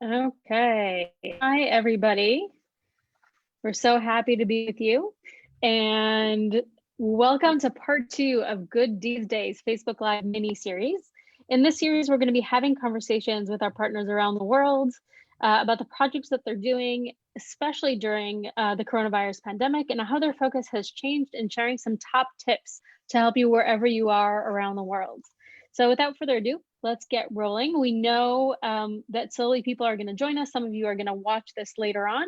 Okay. Hi, everybody. We're so happy to be with you. And welcome to part 2 of Good These Days Facebook Live mini series. In this series, we're going to be having conversations with our partners around the world about the projects that they're doing, especially during the coronavirus pandemic, and how their focus has changed, and sharing some top tips to help you wherever you are around the world. So without further ado, let's get rolling. We know that slowly people are going to join us. Some of you are going to watch this later on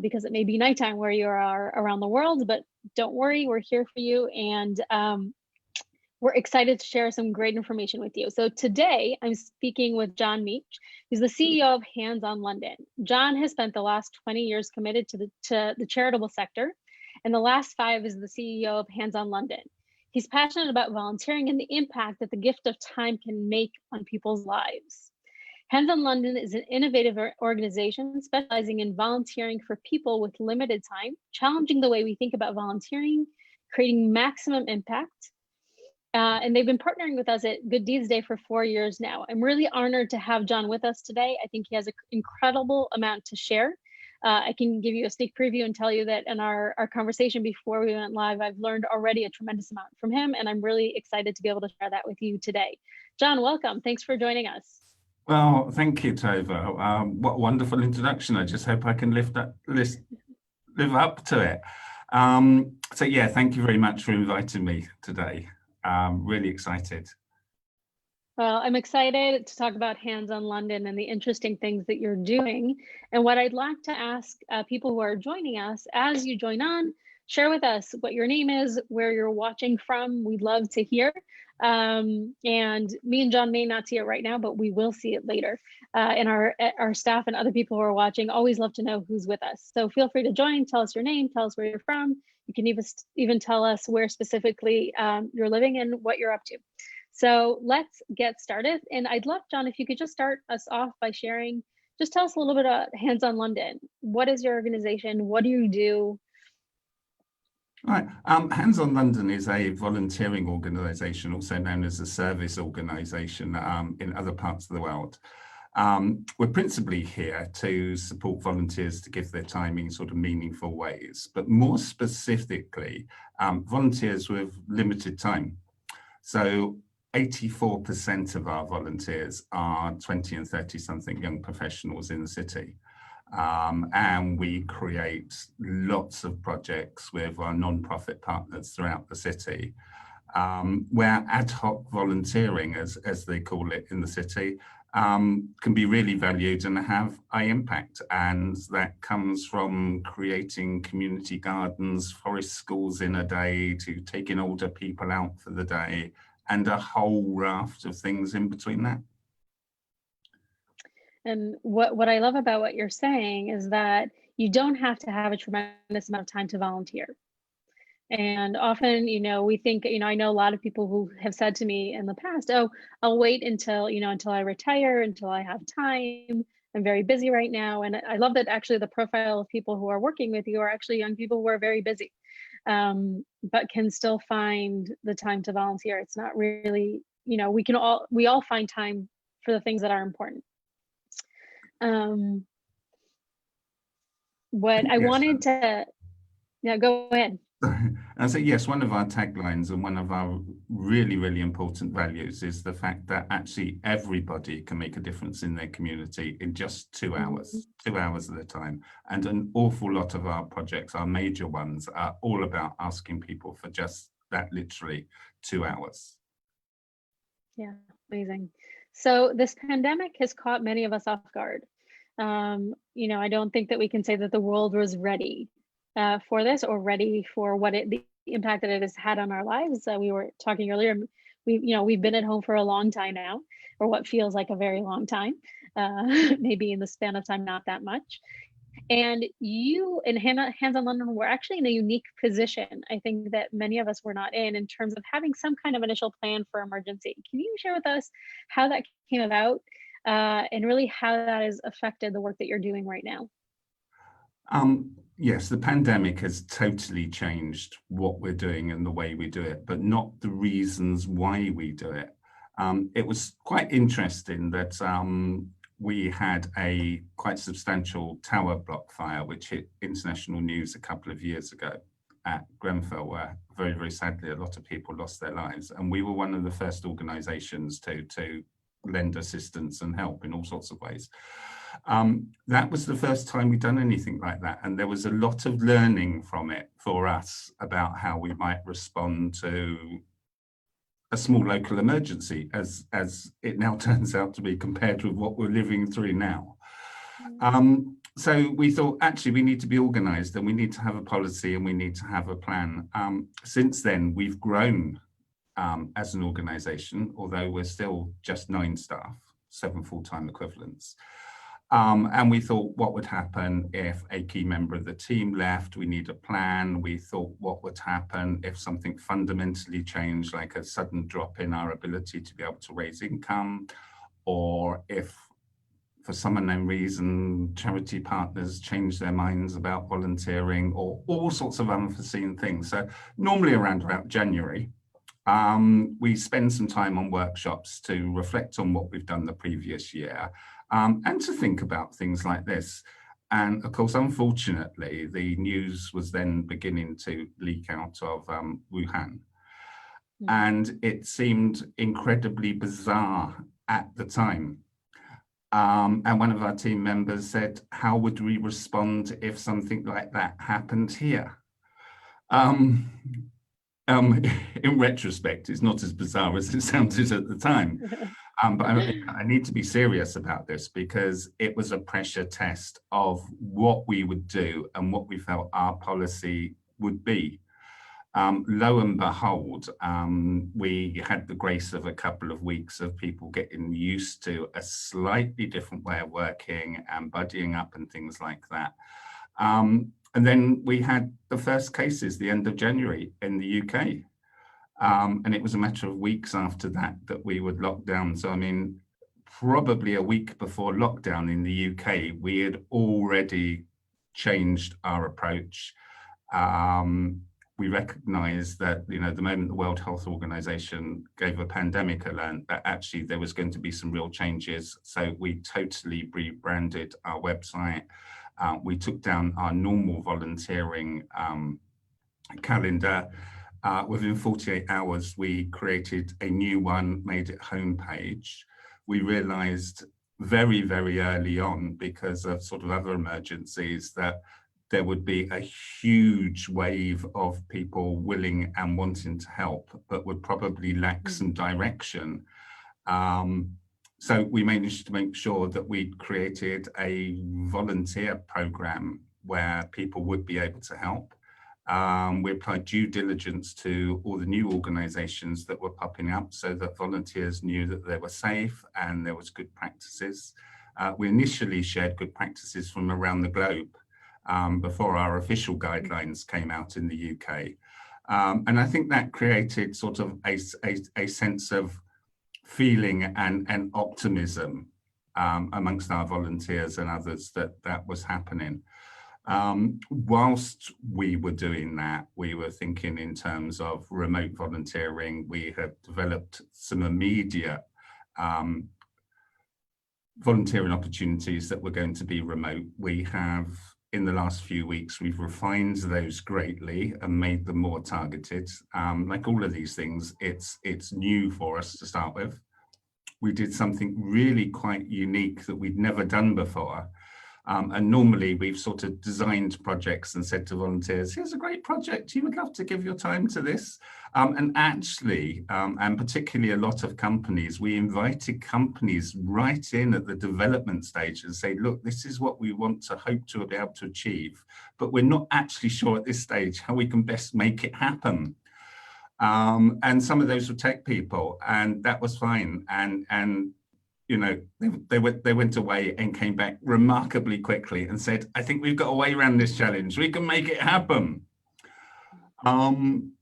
because it may be nighttime where you are around the world, but don't worry, we're here for you. And we're excited to share some great information with you. So today I'm speaking with John Meech, who's the CEO of HandsOn London. John has spent the last 20 years committed to the charitable sector, and the last 5 is the CEO of HandsOn London. He's passionate about volunteering and the impact that the gift of time can make on people's lives. HandsOn London is an innovative organization specializing in volunteering for people with limited time, challenging the way we think about volunteering, creating maximum impact. And they've been partnering with us at Good Deeds Day for 4 years now. I'm really honored to have John with us today. I think he has an incredible amount to share. I can give you a sneak preview and tell you that in our conversation before we went live, I've learned already a tremendous amount from him, and I'm really excited to be able to share that with you today. John, welcome. Thanks for joining us. Well, thank you, Tova. What a wonderful introduction. I just hope I can live up to it. So yeah, thank you very much for inviting me today. Really excited. Well, I'm excited to talk about HandsOn London and the interesting things that you're doing. And what I'd like to ask people who are joining us, as you join on, share with us what your name is, where you're watching from. We'd love to hear. And me and John may not see it right now, but we will see it later. And our staff and other people who are watching always love to know who's with us. So feel free to join, tell us your name, tell us where you're from. You can even tell us where specifically you're living and what you're up to. So let's get started. And I'd love, John, if you could just start us off by sharing, just tell us a little bit about HandsOn London. What is your organization? What do you do? Right. HandsOn London is a volunteering organisation, also known as a service organisation in other parts of the world. We're principally here to support volunteers to give their time in sort of meaningful ways, but more specifically, volunteers with limited time. So 84% of our volunteers are 20 and 30 something young professionals in the city. And we create lots of projects with our non-profit partners throughout the city, where ad hoc volunteering, as they call it in the city, can be really valued and have high impact. And that comes from creating community gardens, forest schools in a day, to taking older people out for the day, and a whole raft of things in between that. And what I love about what you're saying is that you don't have to have a tremendous amount of time to volunteer. And often, we think, I know a lot of people who have said to me in the past, oh, I'll wait until I retire, until I have time. I'm very busy right now. And I love that actually the profile of people who are working with you are actually young people who are very busy, but can still find the time to volunteer. It's not really, we all find time for the things that are important. What I wanted to, go ahead. And so, yes, one of our taglines and one of our really, really important values is the fact that actually everybody can make a difference in their community in just 2 hours, 2 hours at a time. And an awful lot of our projects, our major ones, are all about asking people for just that, literally 2 hours. Yeah, amazing. So this pandemic has caught many of us off guard. I don't think that we can say that the world was ready for this, or ready for the impact that it has had on our lives. We were talking earlier, we've been at home for a long time now, or what feels like a very long time, maybe in the span of time, not that much. And you and HandsOn London were actually in a unique position, I think, that many of us were not in terms of having some kind of initial plan for emergency. Can you share with us how that came about and really how that has affected the work that you're doing right now? Yes, the pandemic has totally changed what we're doing and the way we do it, but not the reasons why we do it. It was quite interesting that we had a quite substantial tower block fire, which hit international news a couple of years ago at Grenfell, where very, very sadly, a lot of people lost their lives. And we were one of the first organizations to lend assistance and help in all sorts of ways. That was the first time we'd done anything like that. And there was a lot of learning from it for us about how we might respond to a small local emergency, as it now turns out to be, compared with what we're living through now. So we thought, actually, we need to be organized and we need to have a policy and we need to have a plan. Since then, we've grown as an organization, although we're still just 9 staff, 7 full-time equivalents. And we thought, what would happen if a key member of the team left? We need a plan. We thought, what would happen if something fundamentally changed, like a sudden drop in our ability to be able to raise income, or if, for some unknown reason, charity partners change their minds about volunteering, or all sorts of unforeseen things. So normally around about January, we spend some time on workshops to reflect on what we've done the previous year, and to think about things like this. And of course, unfortunately, the news was then beginning to leak out of Wuhan. And it seemed incredibly bizarre at the time. And one of our team members said, how would we respond if something like that happened here? In retrospect, it's not as bizarre as it sounded at the time. But I need to be serious about this, because it was a pressure test of what we would do and what we felt our policy would be. Lo and behold, we had the grace of a couple of weeks of people getting used to a slightly different way of working and buddying up and things like that. And then we had the first cases the end of January in the UK. And it was a matter of weeks after that that we would lock down. So, I mean, probably a week before lockdown in the UK, we had already changed our approach. We recognized that, the moment the World Health Organization gave a pandemic alert, that actually there was going to be some real changes. So we totally rebranded our website. We took down our normal volunteering calendar. Within 48 hours, we created a new one, made it homepage. We realized very, very early on, because of sort of other emergencies, that there would be a huge wave of people willing and wanting to help, but would probably lack some direction. So we managed to make sure that we created a volunteer program where people would be able to help. We applied due diligence to all the new organizations that were popping up, so that volunteers knew that they were safe and there was good practices. We initially shared good practices from around the globe before our official guidelines came out in the UK. And I think that created sort of a sense of feeling and optimism amongst our volunteers and others that was happening. Whilst we were doing that, we were thinking in terms of remote volunteering. We have developed some immediate volunteering opportunities that were going to be remote. We have, in the last few weeks, we've refined those greatly and made them more targeted. Like all of these things, it's new for us to start with. We did something really quite unique that we'd never done before. And normally we've sort of designed projects and said to volunteers, here's a great project, you would love to give your time to this. And actually, and particularly a lot of companies, we invited companies right in at the development stage and say, look, this is what we want to hope to be able to achieve, but we're not actually sure at this stage how we can best make it happen. And some of those were tech people, and that was fine. And you know, they went away and came back remarkably quickly and said, I think we've got a way around this challenge. We can make it happen. And,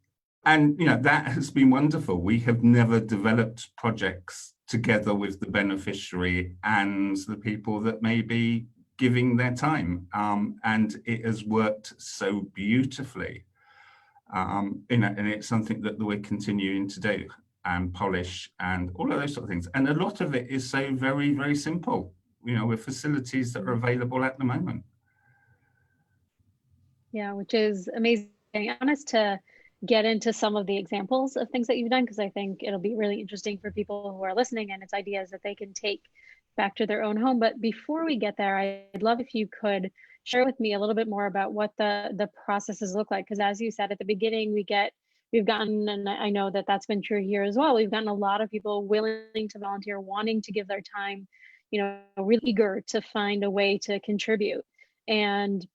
you know, that has been wonderful. We have never developed projects together with the beneficiary and the people that may be giving their time. And it has worked so beautifully. You know, and it's something that we're continuing to do and polish and all of those sort of things. And a lot of it is so very, very simple. with facilities that are available at the moment. Yeah, which is amazing. I want us to get into some of the examples of things that you've done, because I think it'll be really interesting for people who are listening, and it's ideas that they can take back to their own home. But before we get there, I'd love if you could share with me a little bit more about what the processes look like. Because as you said at the beginning, we've gotten, and I know that that's been true here as well, we've gotten a lot of people willing to volunteer, wanting to give their time, really eager to find a way to contribute. And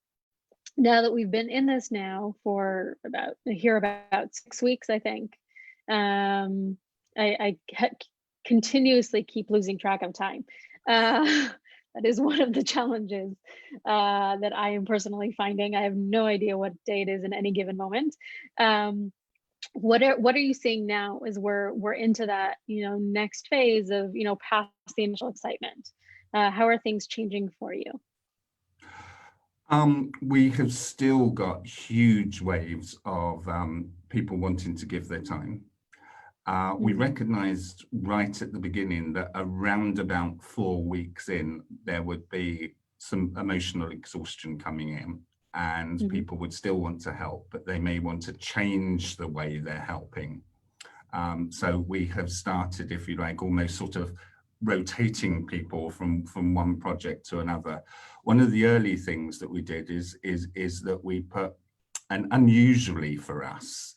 now that we've been in this now for about 6 weeks, I think, I continuously keep losing track of time. That is one of the challenges that I am personally finding. I have no idea what day it is in any given moment. What are you seeing now as we're into that next phase of past the initial excitement? How are things changing for you? We have still got huge waves of people wanting to give their time. We recognized right at the beginning that around about 4 weeks in, there would be some emotional exhaustion coming in, and people would still want to help, but they may want to change the way they're helping. So we have started, if you like, almost sort of rotating people from one project to another. One of the early things that we did is that we put, and unusually for us,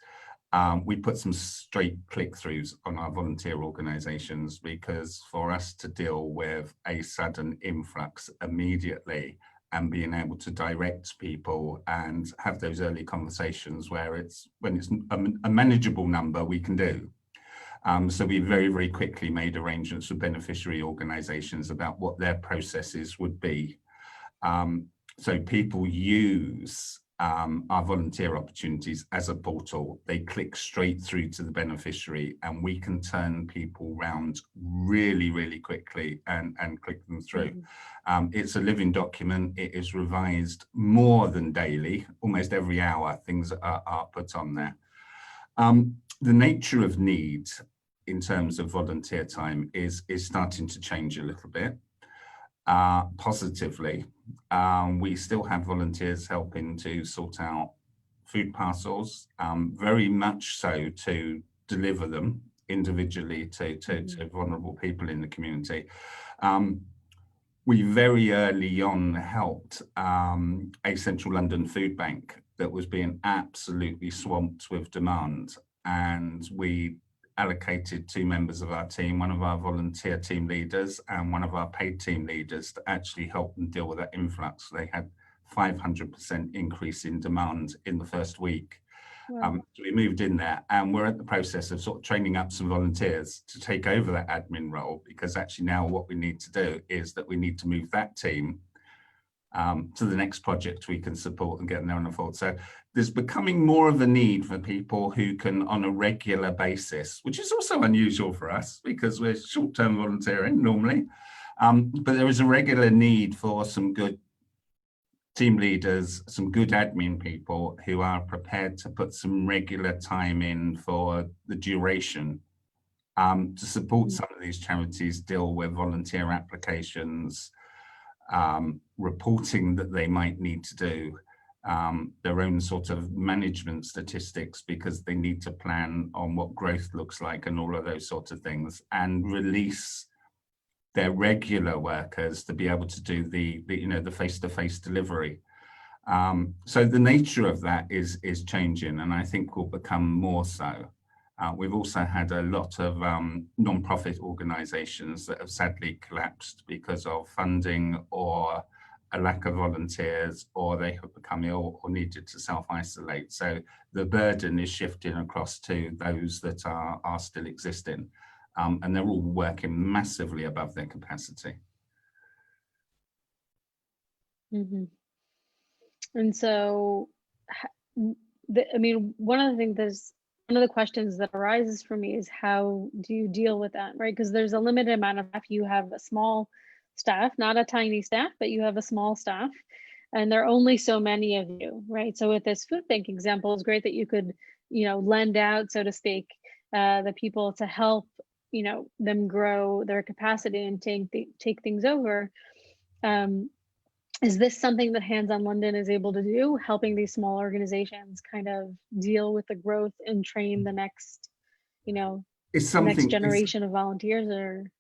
we put some straight click-throughs on our volunteer organizations, because for us to deal with a sudden influx immediately and being able to direct people and have those early conversations when it's a manageable number, we can do. So we very, very quickly made arrangements with beneficiary organizations about what their processes would be. So people use our volunteer opportunities as a portal. They click straight through to the beneficiary, and we can turn people round really, really quickly and click them through. It's a living document. It is revised more than daily. Almost every hour, things are put on there. The nature of need in terms of volunteer time is starting to change a little bit, positively. We still have volunteers helping to sort out food parcels, very much so to deliver them individually to vulnerable people in the community. We very early on helped a central London food bank that was being absolutely swamped with demand, and we allocated 2 members of our team, one of our volunteer team leaders and one of our paid team leaders, to actually help them deal with that influx. They had 500% increase in demand in the first week. Wow. So we moved in there, and we're at the process of sort of training up some volunteers to take over that admin role, because actually now what we need to do is that we need to move that team to the next project we can support and get them there on the fold. So there's becoming more of a need for people who can, on a regular basis, which is also unusual for us because we're short-term volunteering normally, but there is a regular need for some good team leaders, some good admin people who are prepared to put some regular time in for the duration to support some of these charities deal with volunteer applications, reporting that they might need to do, their own sort of management statistics because they need to plan on what growth looks like and all of those sorts of things, and release their regular workers to be able to do the face-to-face delivery. So the nature of that is changing, and I think will become more so. We've also had a lot of non-profit organisations that have sadly collapsed because of funding or a lack of volunteers, or they have become ill or needed to self-isolate. So the burden is shifting across to those that are still existing, and they're all working massively above their capacity. Mm-hmm. And so, I mean, one of the questions that arises for me is, how do you deal with that, right? Because there's a limited amount of staff. You have a small staff, not a tiny staff, but you have a small staff, and there are only so many of you, right? So with this food bank example, it's great that you could, lend out, so to speak, the people to help, them grow their capacity and take things over. Is this something that Hands-on London is able to do, helping these small organizations kind of deal with the growth and train the next, It's the next something, generation of volunteers? Or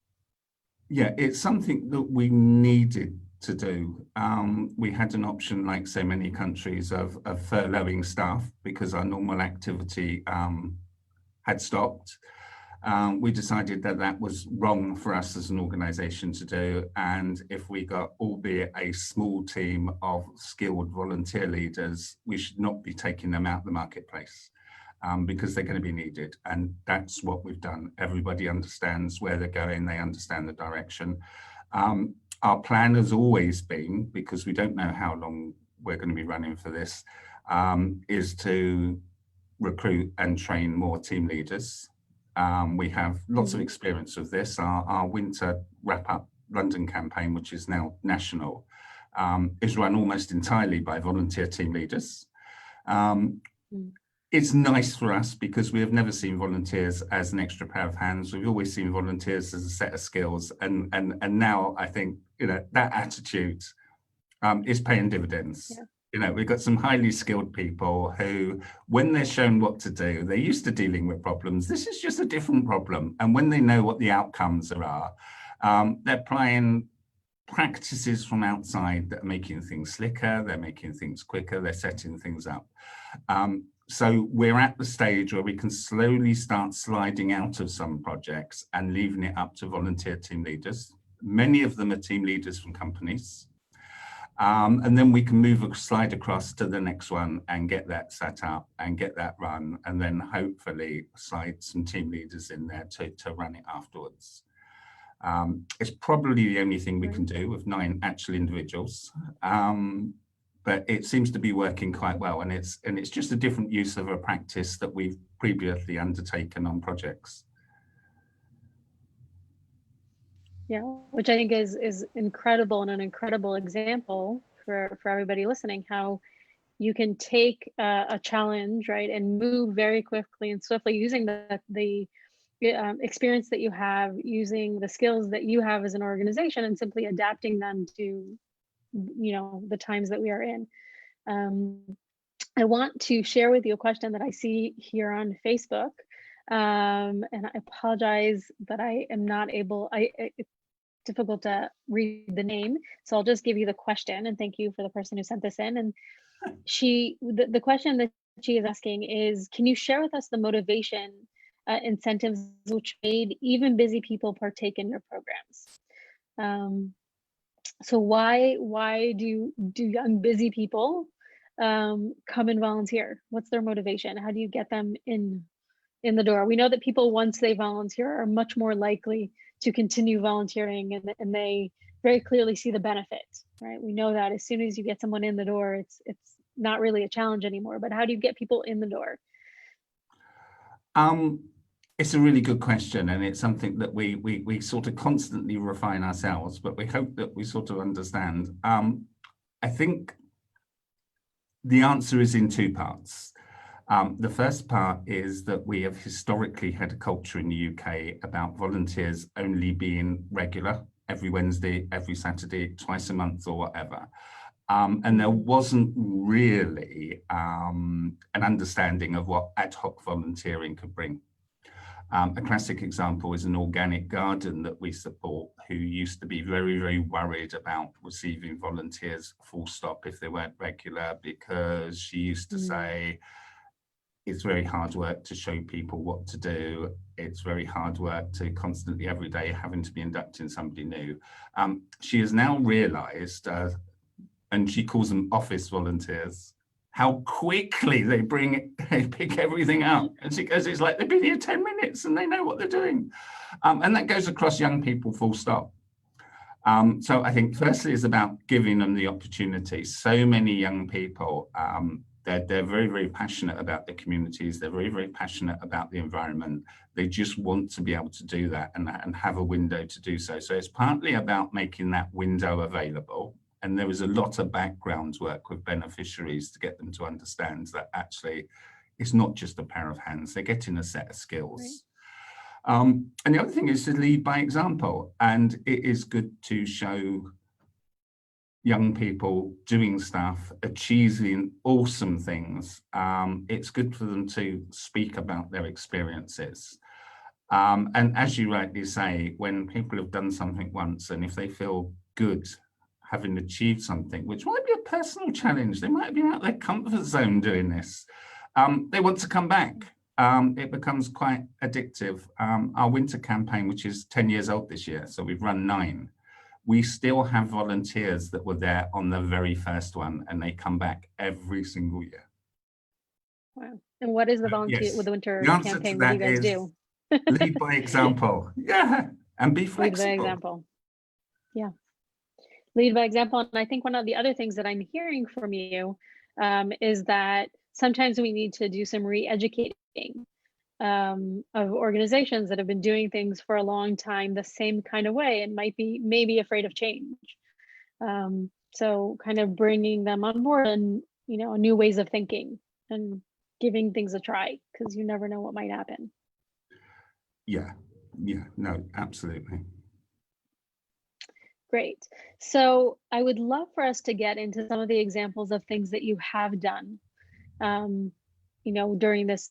yeah, it's something that we needed to do. We had an option, like so many countries, of furloughing staff because our normal activity had stopped. We decided that that was wrong for us as an organisation to do, and if we got, albeit a small team of skilled volunteer leaders, we should not be taking them out of the marketplace. Because they're going to be needed, and that's what we've done. Everybody understands where they're going, they understand the direction. Our plan has always been, because we don't know how long we're going to be running for this, is to recruit and train more team leaders. We have lots of experience with this. Our winter wrap-up London campaign, which is now national, is run almost entirely by volunteer team leaders. It's nice for us because we have never seen volunteers as an extra pair of hands. We've always seen volunteers as a set of skills, and now I think that attitude is paying dividends. Yeah. We've got some highly skilled people who, when they're shown what to do, they're used to dealing with problems. This is just a different problem, and when they know what the outcomes are, they're applying practices from outside that are making things slicker, they're making things quicker, they're setting things up. So we're at the stage where we can slowly start sliding out of some projects and leaving it up to volunteer team leaders. Many of them are team leaders from companies. And then we can slide across to the next one and get that set up and get that run, and then hopefully slide some team leaders in there to run it afterwards. It's probably the only thing we can do with 9 actual individuals. But it seems to be working quite well, and it's just a different use of a practice that we've previously undertaken on projects. Yeah, which I think is incredible, and an incredible example for everybody listening, how you can take a challenge, right, and move very quickly and swiftly using the experience that you have, using the skills that you have as an organization, and simply adapting them to the times that we are in. I want to share with you a question that I see here on Facebook, and I apologize that I am not able. It's difficult to read the name, so I'll just give you the question. And thank you for the person who sent this in. And the question that she is asking is, can you share with us the motivation, incentives which made even busy people partake in your programs? So why do young busy people come and volunteer? What's their motivation? How do you get them in the door? We know that people, once they volunteer, are much more likely to continue volunteering, and they very clearly see the benefit, right? We know that as soon as you get someone in the door, it's not really a challenge anymore. But how do you get people in the door? It's a really good question, and it's something that we sort of constantly refine ourselves, but we hope that we sort of understand. I think the answer is in 2 parts. The first part is that we have historically had a culture in the UK about volunteers only being regular, every Wednesday, every Saturday, twice a month or whatever. And there wasn't really an understanding of what ad hoc volunteering could bring. A classic example is an organic garden that we support, who used to be very, very worried about receiving volunteers full stop if they weren't regular, because she used to say, it's very hard work to show people what to do. It's very hard work to constantly, every day, having to be inducting somebody new. She has now realized, and she calls them office volunteers, how quickly they pick everything up. And she goes, it's like they've been here 10 minutes and they know what they're doing. And that goes across young people, full stop. So I think firstly it's about giving them the opportunity. So many young people, they're very, very passionate about their communities. They're very, very passionate about the environment. They just want to be able to do that and have a window to do so. So it's partly about making that window available. And there was a lot of background work with beneficiaries to get them to understand that actually it's not just a pair of hands, they're getting a set of skills. Right. And the other thing is to lead by example. And it is good to show young people doing stuff, achieving awesome things, it's good for them to speak about their experiences. And as you rightly say, when people have done something once, and if they feel good having achieved something, which might be a personal challenge, they might be out their comfort zone doing this, they want to come back. It becomes quite addictive. Our winter campaign, which is 10 years old this year, so we've run 9, we still have volunteers that were there on the very first one, and they come back every single year. Wow. And what is the volunteer Yes. with the winter The answer campaign? to What do you that guys is do? lead by example. Yeah, and be flexible. Lead by example. Yeah. Lead by example. And I think one of the other things that I'm hearing from you is that sometimes we need to do some re-educating of organizations that have been doing things for a long time the same kind of way and might be maybe afraid of change. So kind of bringing them on board and, new ways of thinking and giving things a try, because you never know what might happen. Yeah, no, absolutely. Great. So I would love for us to get into some of the examples of things that you have done, during this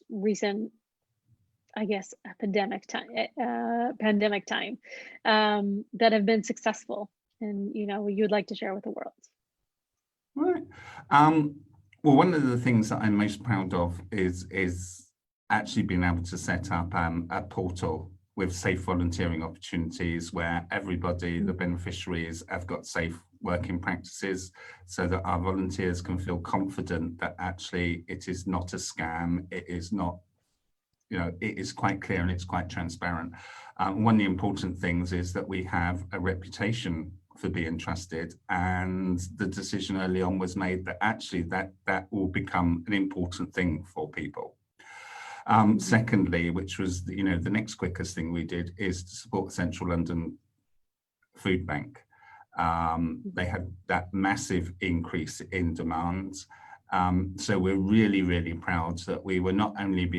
recent, I guess, pandemic time, that have been successful, and you'd like to share with the world. Right. Well, one of the things that I'm most proud of is actually being able to set up a portal with safe volunteering opportunities where everybody, the beneficiaries, have got safe working practices, so that our volunteers can feel confident that actually it is not a scam. It is not, it is quite clear and it's quite transparent. One of the important things is that we have a reputation for being trusted, and the decision early on was made that actually that will become an important thing for people. Secondly, which was the next quickest thing we did, is to support Central London Food Bank. They had that massive increase in demand. So we're really, really proud that we were not only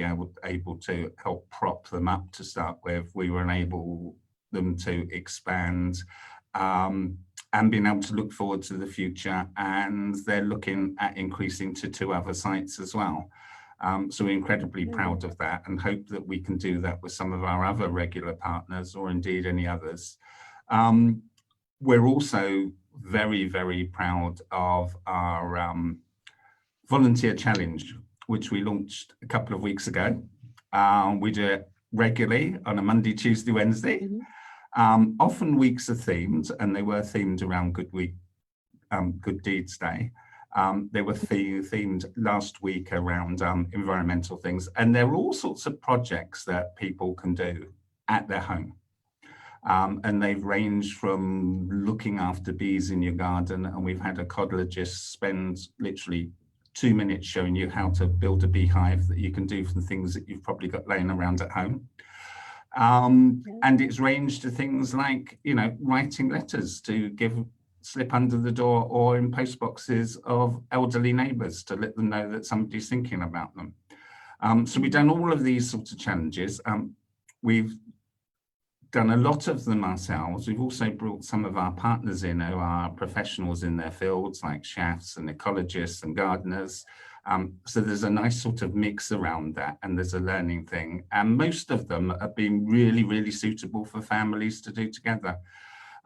able to help prop them up to start with, we were enable them to expand, and being able to look forward to the future. And they're looking at increasing to 2 other sites as well. So we're incredibly proud of that, and hope that we can do that with some of our other regular partners, or indeed any others. We're also very, very proud of our volunteer challenge, which we launched a couple of weeks ago. We do it regularly on a Monday, Tuesday, Wednesday. Often weeks are themed, and they were themed around Good Deeds Day. They were themed last week around environmental things, and there are all sorts of projects that people can do at their home. And they've ranged from looking after bees in your garden, and we've had ecologist spend literally 2 minutes showing you how to build a beehive that you can do from things that you've probably got laying around at home. And it's ranged to things like, writing letters to slip under the door, or in post boxes of elderly neighbours to let them know that somebody's thinking about them. So we've done all of these sorts of challenges. We've done a lot of them ourselves. We've also brought some of our partners in who are professionals in their fields, like chefs and ecologists and gardeners. So there's a nice sort of mix around that, and there's a learning thing. And most of them have been really, really suitable for families to do together.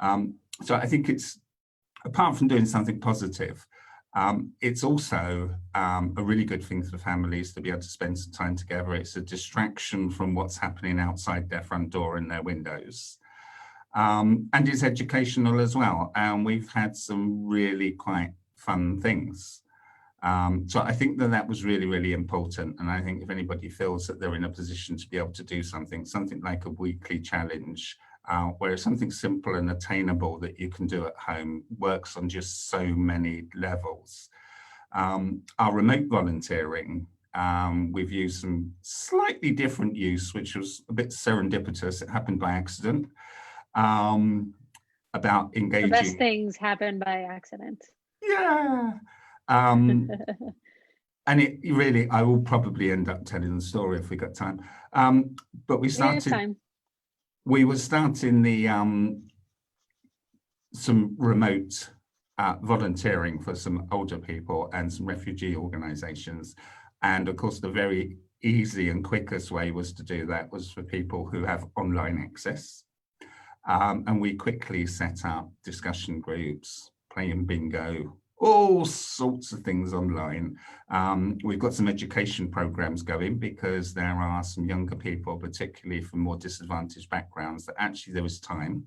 So I think it's, apart from doing something positive, it's also a really good thing for families to be able to spend some time together. It's a distraction from what's happening outside their front door and their windows. And it's educational as well. And we've had some really quite fun things. So I think that was really, really important. And I think if anybody feels that they're in a position to be able to do something like a weekly challenge, where something simple and attainable that you can do at home works on just so many levels. Our remote volunteering, we've used some slightly different use, which was a bit serendipitous. It happened by accident, about engaging. The best things happen by accident. Yeah. And it really, I will probably end up telling the story if we got time. But we started, we were starting the some remote volunteering for some older people and some refugee organisations. And of course, the very easy and quickest way was to do that was for people who have online access. And we quickly set up discussion groups, playing bingo, all sorts of things online. We've got some education programs going because there are some younger people, particularly from more disadvantaged backgrounds, that actually there is time.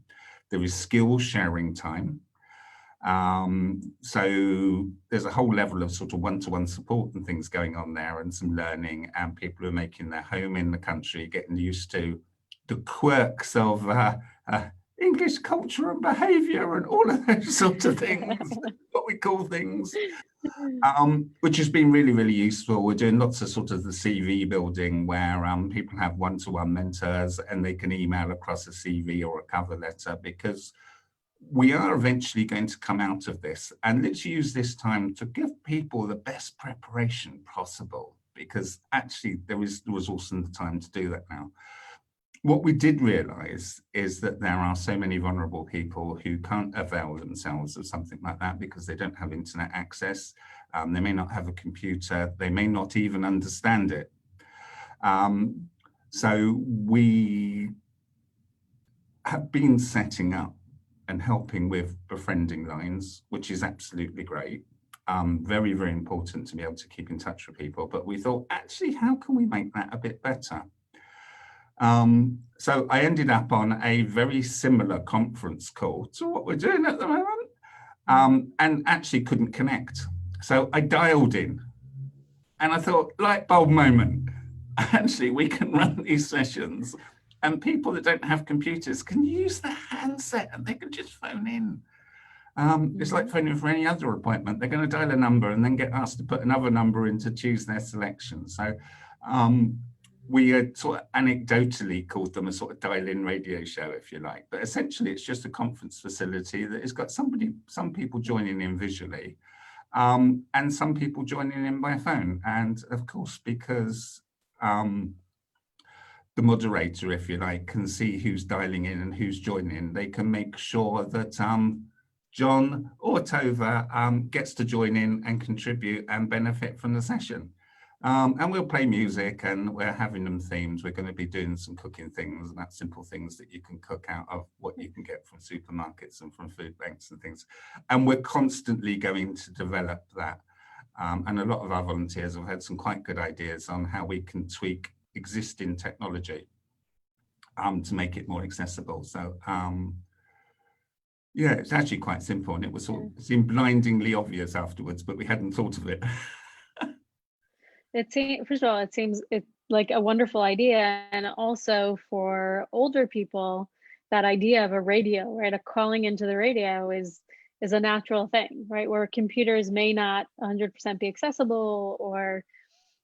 There is skill sharing time. So there's a whole level of sort of one-to-one support and things going on there, and some learning, and people who are making their home in the country, getting used to the quirks of English culture and behaviour and all of those sorts of things, what we call things, which has been really, really useful. We're doing lots of sort of the CV building where people have one-to-one mentors and they can email across a CV or a cover letter, because we are eventually going to come out of this, and let's use this time to give people the best preparation possible, because actually there is the resource and the time to do that now. What we did realise is that there are so many vulnerable people who can't avail themselves of something like that because they don't have internet access, they may not have a computer, they may not even understand it. So we have been setting up and helping with befriending lines, which is absolutely great. Very, very important to be able to keep in touch with people. But we thought, actually, how can we make that a bit better? So I ended up on a very similar conference call to what we're doing at the moment, and actually couldn't connect. So I dialed in and I thought, light bulb moment, actually, we can run these sessions and people that don't have computers can use the handset and they can just phone in. It's like phoning for any other appointment. They're going to dial a number and then get asked to put another number in to choose their selection. So we had sort of anecdotally called them a sort of dial-in radio show, if you like. But essentially, it's just a conference facility that has got some people joining in visually, and some people joining in by phone. And of course, because the moderator, if you like, can see who's dialing in and who's joining, they can make sure that John or Tova gets to join in and contribute and benefit from the session. And we'll play music and we're having them themed. We're going to be doing some cooking things, and that's simple things that you can cook out of what you can get from supermarkets and from food banks and things. And we're constantly going to develop that. And a lot of our volunteers have had some quite good ideas on how we can tweak existing technology to make it more accessible. So yeah, it's actually quite simple, and it was sort of seemed blindingly obvious afterwards, but we hadn't thought of it. First of all, it seems like a wonderful idea, and also for older people, that idea of a radio, right? A calling into the radio is a natural thing, right? Where computers may not 100% be accessible or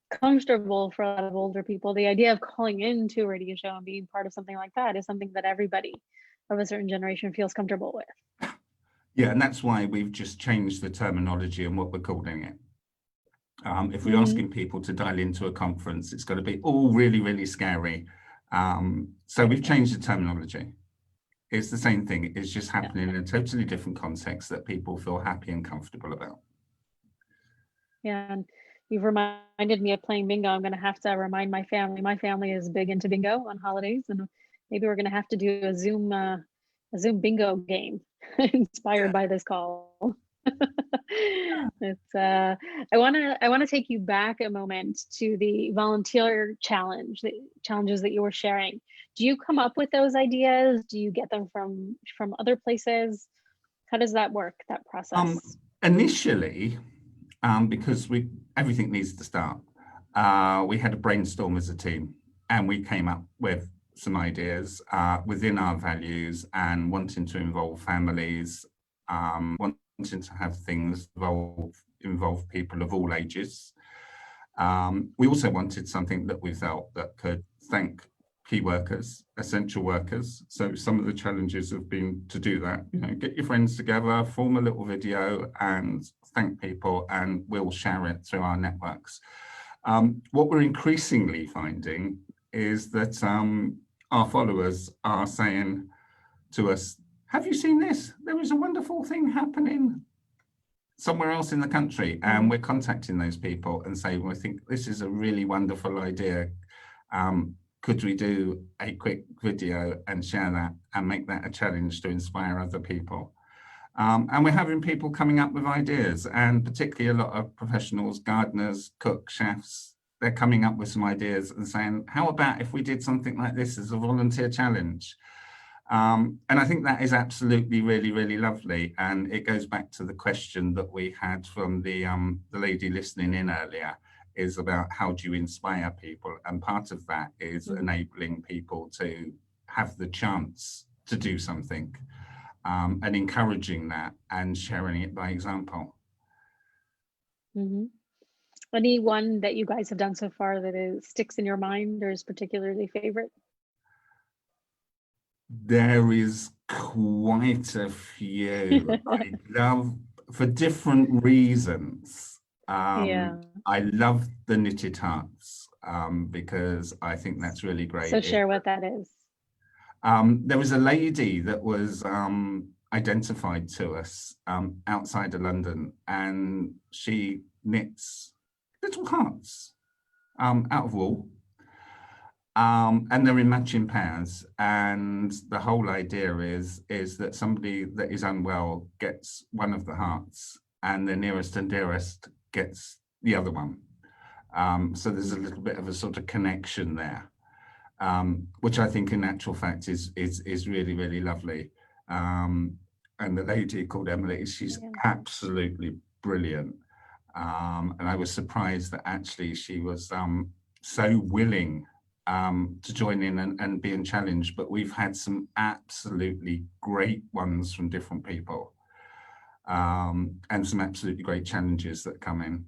comfortable for a lot of older people. The idea of calling into a radio show and being part of something like that is something that everybody of a certain generation feels comfortable with. Yeah, and that's why we've just changed the terminology and what we're calling it. If we're asking people to dial into a conference, it's got to be all really, really scary. So we've changed the terminology. It's the same thing. It's just happening in a totally different context that people feel happy and comfortable about. Yeah, and you've reminded me of playing bingo. I'm going to have to remind my family. My family is big into bingo on holidays, and maybe we're going to have to do a Zoom bingo game inspired by this call. It's I want to take you back a moment to the volunteer challenges that you were sharing. Do you come up with those ideas? Do you get them from other places? How does that work, that process? Initially, because everything needs to start, we had a brainstorm as a team, and we came up with some ideas within our values and wanting to involve families, wanting to have things involve people of all ages. We also wanted something that we felt that could thank key workers, essential workers. So some of the challenges have been to do that, get your friends together, form a little video and thank people, and we'll share it through our networks. What we're increasingly finding is that our followers are saying to us, have you seen this? There is a wonderful thing happening somewhere else in the country, and we're contacting those people and saying, well, I think this is a really wonderful idea. Could we do a quick video and share that and make that a challenge to inspire other people? And we're having people coming up with ideas, and particularly a lot of professionals, gardeners, cooks, chefs, they're coming up with some ideas and saying, how about if we did something like this as a volunteer challenge? And I think that is absolutely really, really lovely. And it goes back to the question that we had from the lady listening in earlier, is about how do you inspire people? And part of that is enabling people to have the chance to do something, and encouraging that and sharing it by example. Any one that you guys have done so far that sticks in your mind or is particularly favorite? There is quite a few. I love, for different reasons. I love the knitted hearts, because I think that's really great. So share what that is. There was a lady that was identified to us outside of London, and she knits little hearts out of wool. And they're in matching pairs, and the whole idea is that somebody that is unwell gets one of the hearts and the nearest and dearest gets the other one. So there's a little bit of a sort of connection there, which I think in actual fact is really, really lovely. And the lady called Emily, she's absolutely brilliant. And I was surprised that actually she was so willing to join in and be challenged. But we've had some absolutely great ones from different people, and some absolutely great challenges that come in.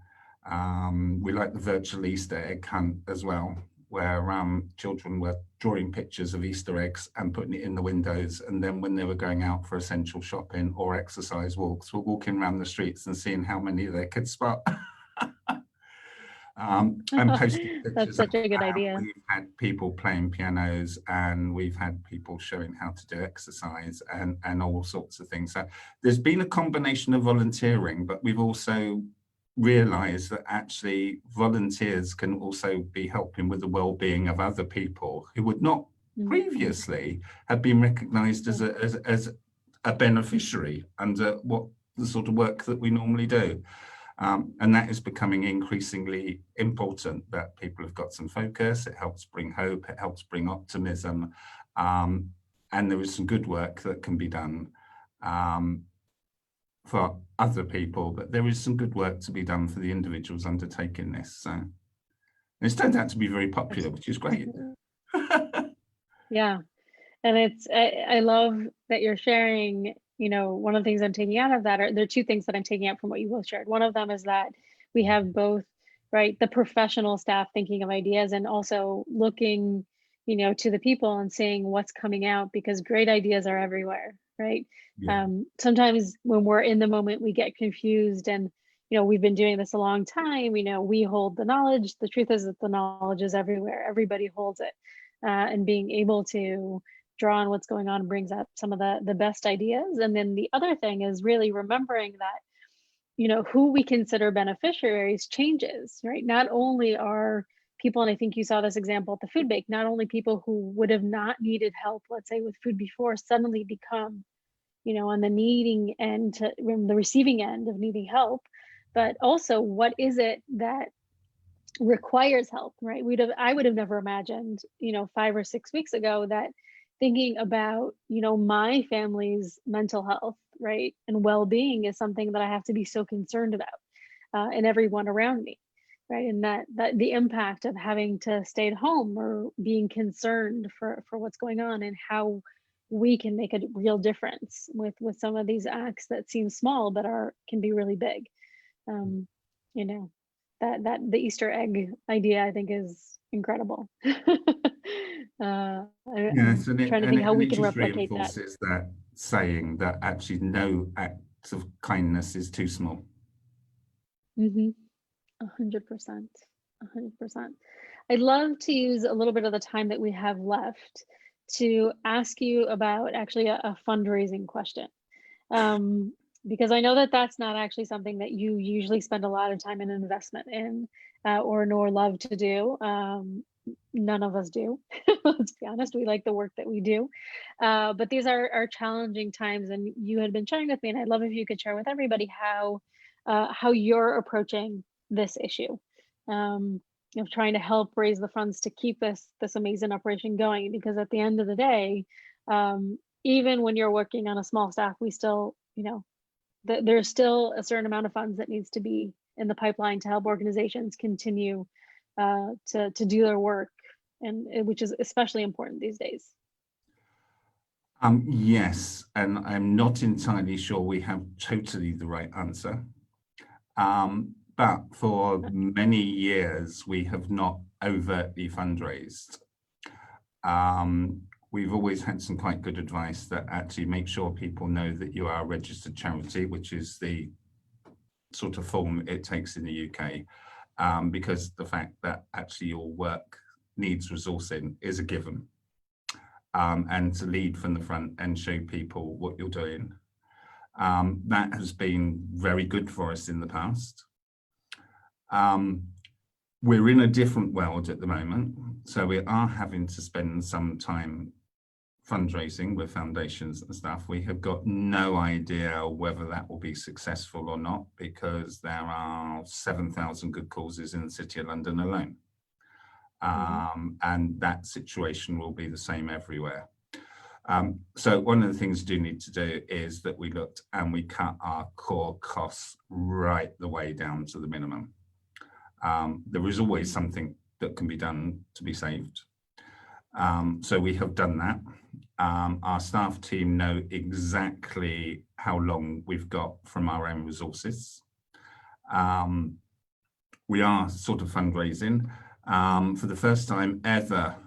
We like the virtual Easter egg hunt as well, where children were drawing pictures of Easter eggs and putting it in the windows, and then when they were going out for essential shopping or exercise walks, were walking around the streets and seeing how many they could spot. And posting pictures. That's such a good idea. We've had people playing pianos, and we've had people showing how to do exercise and all sorts of things. So there's been a combination of volunteering, but we've also realized that actually volunteers can also be helping with the well-being of other people who would not previously have been recognized as a beneficiary under what the sort of work that we normally do. And that is becoming increasingly important, that people have got some focus. It helps bring hope, it helps bring optimism, and there is some good work that can be done for other people, but there is some good work to be done for the individuals undertaking this. So it's turned out to be very popular, which is great. Yeah, and I love that you're sharing. You know, one of the things I'm taking out of that, there are two things that I'm taking out from what you both shared. One of them is that we have both, right, the professional staff thinking of ideas and also looking, you know, to the people and seeing what's coming out, because great ideas are everywhere, right? Yeah. Sometimes when we're in the moment, we get confused, and, you know, we've been doing this a long time, you know, we hold the knowledge. The truth is that the knowledge is everywhere. Everybody holds it, and being able to draw on what's going on brings up some of the best ideas. And then the other thing is really remembering that, you know, who we consider beneficiaries changes, right? Not only are people, and I think you saw this example at the food bank, not only people who would have not needed help, let's say with food before, suddenly become, you know, on the needing end, the receiving end of needing help, but also what is it that requires help, right? I would have never imagined, you know, 5 or 6 weeks ago that thinking about, you know, my family's mental health, right, and well-being is something that I have to be so concerned about, and everyone around me, right? And that the impact of having to stay at home or being concerned for what's going on, and how we can make a real difference with some of these acts that seem small but can be really big. You know, that the Easter egg idea, I think, is incredible. Yes, I'm trying to think how we can replicate reinforces that saying that actually no act of kindness is too small. 100%, 100%. I'd love to use a little bit of the time that we have left to ask you about actually a fundraising question. because I know that that's not actually something that you usually spend a lot of time and investment in, or nor love to do. None of us do. Let's be honest, we like the work that we do. But these are challenging times, and you had been sharing with me, and I'd love if you could share with everybody how you're approaching this issue. Of trying to help raise the funds to keep this amazing operation going, because at the end of the day, even when you're working on a small staff, we still, there's still a certain amount of funds that needs to be in the pipeline to help organizations continue to do their work, and which is especially important these days. Yes, and I'm not entirely sure we have totally the right answer. But for many years, we have not overtly fundraised. We've always had some quite good advice that actually make sure people know that you are a registered charity, which is the sort of form it takes in the UK, because the fact that actually your work needs resourcing is a given. And to lead from the front and show people what you're doing. That has been very good for us in the past. We're in a different world at the moment, so we are having to spend some time fundraising with foundations and stuff. We have got no idea whether that will be successful or not, because there are 7,000 good causes in the City of London alone. And that situation will be the same everywhere. So one of the things we do need to do is that we looked and we cut our core costs right the way down to the minimum. There is always something that can be done to be saved. So we have done that. Our staff team know exactly how long we've got from our own resources. We are sort of fundraising. For the first time ever,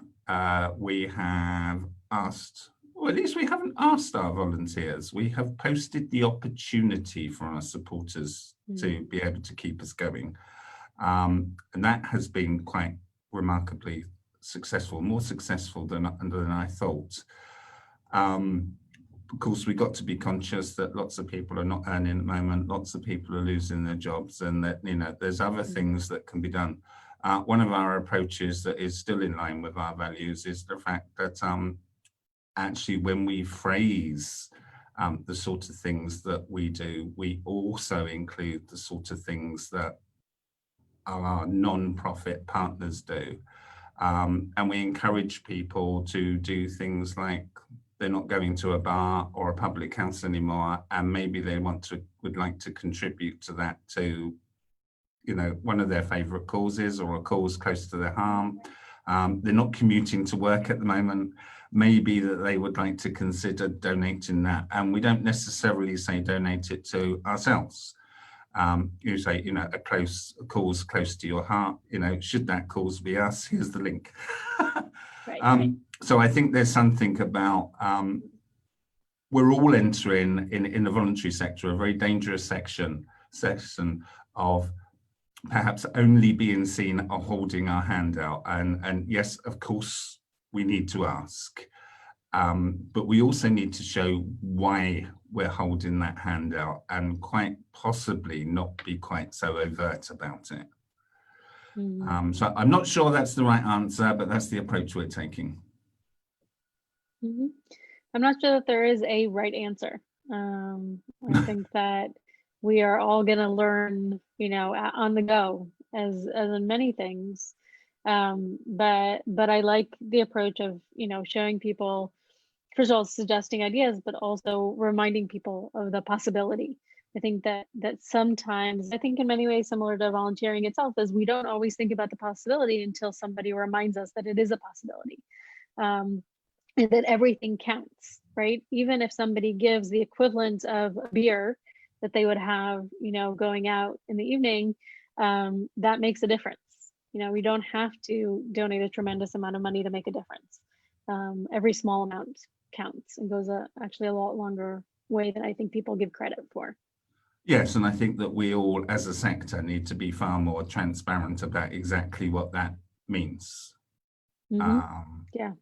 we have asked, or at least we haven't asked our volunteers, we have posted the opportunity for our supporters to be able to keep us going. And that has been quite remarkably successful, more successful than I thought. Of course, we've got to be conscious that lots of people are not earning at the moment, lots of people are losing their jobs, and that, there's other things that can be done. One of our approaches that is still in line with our values is the fact that actually when we phrase the sort of things that we do, we also include the sort of things that our non-profit partners do. And we encourage people to do things like they're not going to a bar or a public house anymore, and maybe they would like to contribute to that to one of their favorite causes or a cause close to their heart. They're not commuting to work at the moment. Maybe that they would like to consider donating that. And we don't necessarily say donate it to ourselves. You say, a cause close to your heart, should that cause be us, here's the link. Right. So I think there's something about, we're all entering in the voluntary sector, a very dangerous section of perhaps only being seen or holding our hand out. And yes, of course, we need to ask, but we also need to show why we're holding that hand out, and quite possibly not be quite so overt about it. So I'm not sure that's the right answer, but that's the approach we're taking. I'm not sure that there is a right answer. I think that we are all going to learn, on the go, as in many things. But I like the approach of, showing people, first of all, suggesting ideas, but also reminding people of the possibility. I think that sometimes, I think in many ways similar to volunteering itself, is we don't always think about the possibility until somebody reminds us that it is a possibility, and that everything counts, right? Even if somebody gives the equivalent of a beer that they would have, going out in the evening, that makes a difference. We don't have to donate a tremendous amount of money to make a difference. Every small amount counts and goes actually a lot longer way than I think people give credit for. Yes, and I think that we all, as a sector, need to be far more transparent about exactly what that means. Yeah.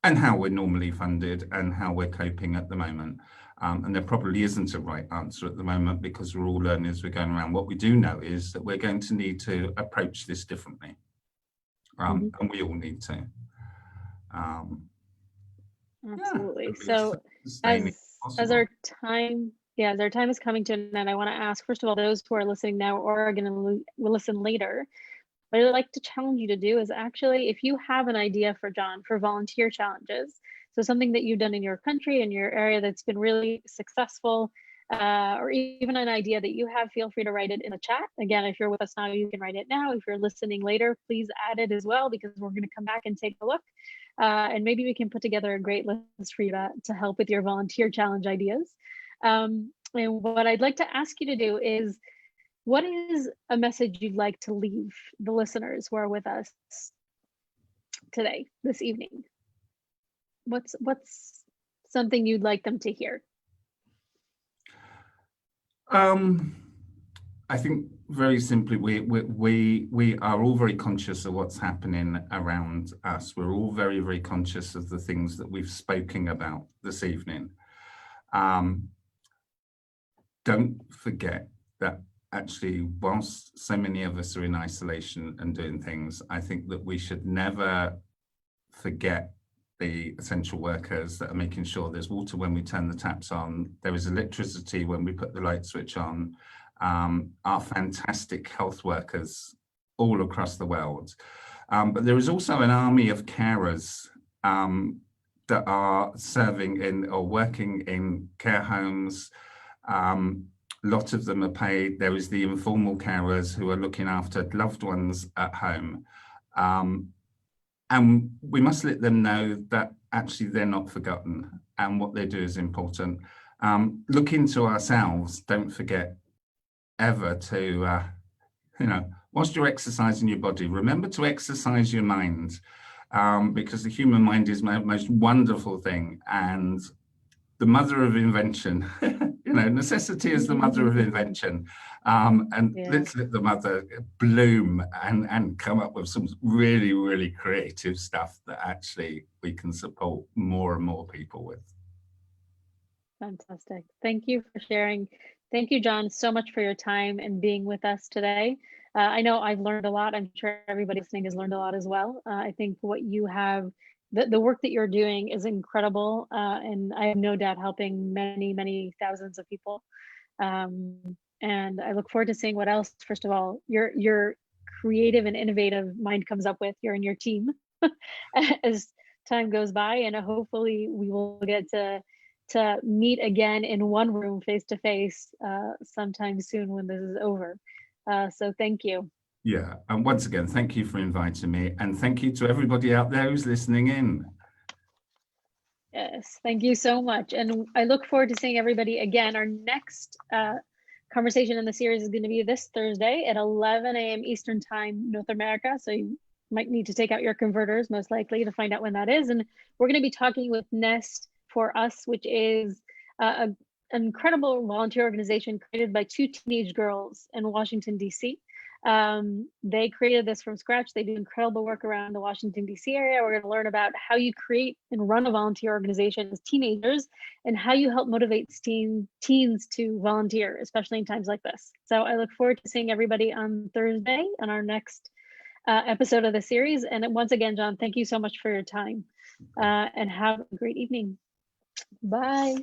And how we're normally funded and how we're coping at the moment. And there probably isn't a right answer at the moment because we're all learning as we're going around. What we do know is that we're going to need to approach this differently. And we all need to. Absolutely. So as our time is coming to an end, I want to ask, first of all, those who are listening now or are going to listen later, what I'd like to challenge you to do is actually, if you have an idea for John for volunteer challenges, so something that you've done in your country, in your area that's been really successful, or even an idea that you have, feel free to write it in the chat. Again, if you're with us now, you can write it now. If you're listening later, please add it as well, because we're going to come back and take a look. And maybe we can put together a great list for you to help with your volunteer challenge ideas. And what I'd like to ask you to do is, what is a message you'd like to leave the listeners who are with us today, this evening? What's something you'd like them to hear? I think very simply, we are all very conscious of what's happening around us. We're all very, very conscious of the things that we've spoken about this evening. Don't forget that actually, whilst so many of us are in isolation and doing things, I think that we should never forget the essential workers that are making sure there's water when we turn the taps on, there is electricity when we put the light switch on, our fantastic health workers all across the world. But there is also an army of carers that are serving in or working in care homes. A lot of them are paid. There is the informal carers who are looking after loved ones at home. And we must let them know that actually they're not forgotten and what they do is important. Look into ourselves. Don't forget ever to, whilst you're exercising your body, remember to exercise your mind, because the human mind is the most wonderful thing and the mother of invention. Necessity is the mother of invention. Let's let the mother bloom and come up with some really, really creative stuff that actually we can support more and more people with. Fantastic. Thank you for sharing. Thank you, John, so much for your time and being with us today. I know I've learned a lot. I'm sure everybody listening has learned a lot as well. I think what you have, the work that you're doing is incredible, and I have no doubt helping many, many thousands of people. And I look forward to seeing what else, first of all, your creative and innovative mind comes up with, you're in your team as time goes by, and hopefully we will get to meet again in one room face to face sometime soon when this is over. So thank you. Yeah, and once again, thank you for inviting me, and thank you to everybody out there who's listening in. Yes, thank you so much. And I look forward to seeing everybody again. Our next conversation in the series is going to be this Thursday at 11 a.m. Eastern Time, North America. So you might need to take out your converters, most likely, to find out when that is. And we're going to be talking with Nest for Us, which is an incredible volunteer organization created by two teenage girls in Washington, D.C. They created this from scratch. They do incredible work around the Washington, D.C. area. We're going to learn about how you create and run a volunteer organization as teenagers and how you help motivate teens to volunteer, especially in times like this. So I look forward to seeing everybody on Thursday on our next episode of the series. And once again, John, thank you so much for your time, and have a great evening. Bye.